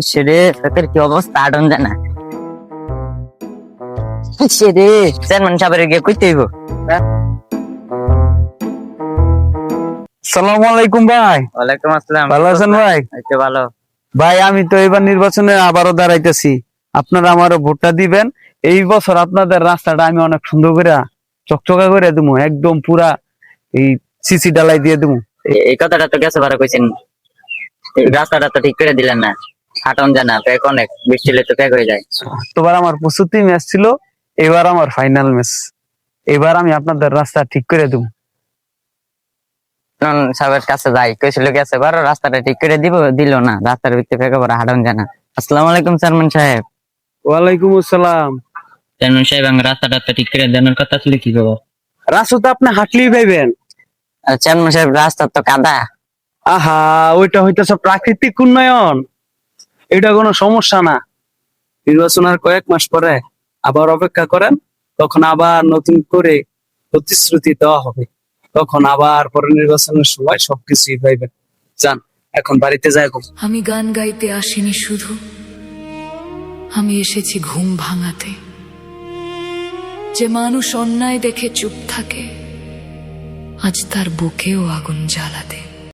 সেরে তোর কি অবস্থা আডন জানা সেরে চেয়ারম্যান সাহেবের গিয়ে কইতে হইব। সালাম আলাইকুম ভাই। ওয়ালাইকুম আসসালাম। ভালো আছেন ভাই? এই তো ভালো। ভাই আমি তো এবার নির্বাচনে আবারও দাঁড়াইতেছি, আপনারা আমারও ভোটটা দিবেন। এই বছর আপনাদের রাস্তাটা আমি অনেক সুন্দর করে চকচকা করে দেবো, একদম পুরা এই সিসি ডালাই দিয়ে দেবো। এই কথাটা তো গেছে বারে কইছেন, এই রাস্তাটা তো ঠিক করে দিলেন না, হাঁটন জানা প্যাক অনেক, বৃষ্টি হলে তো প্যাক হয়ে যায়। তোবার আমার প্রস্তুতি ম্যাচ ছিল, এবার আমার ফাইনাল ম্যাচ। এবার আমি আপনাদের রাস্তা ঠিক করে দেবো। সাহেবের কাছে যাই, কইছিল গেছে বারো রাস্তাটা ঠিক করে দিল না, রাস্তার ভিতরে প্যাক আবার হাঁটন জানা। আসসালামু আলাইকুম চেয়ারম্যান সাহেব। ওয়ালাইকুম আসসালাম। চেয়ারম্যান সাহেব আমার রাস্তাটা তো ঠিক করে দেওয়ার কথা ছিল, কি করবো? রাস্তা তো আপনি হাঁটলেই পাইবেন। চেয়ারম্যান সাহেব রাস্তা তো কাদা। আহা, ওইটা হইতেছে প্রাকৃতিক উন্নয়ন, এটা কোনো সমস্যা না। নির্বাচনের কয়েক মাস পরে আবার অপেক্ষা করেন, তখন আবার নতুন করে প্রতিশ্রুতি দেওয়া হবে, তখন আবার পরে নির্বাচনের সময় সবকিছুই পাইবেন। যান এখন বাড়িতে যাই। আমি গান গাইতে আসিনি শুধু, আমি এসেছি ঘুম ভাঙাতে। যে মানুষ অন্যায় দেখে চুপ থাকে, আজ তার বুকেও আগুন জ্বালাতে।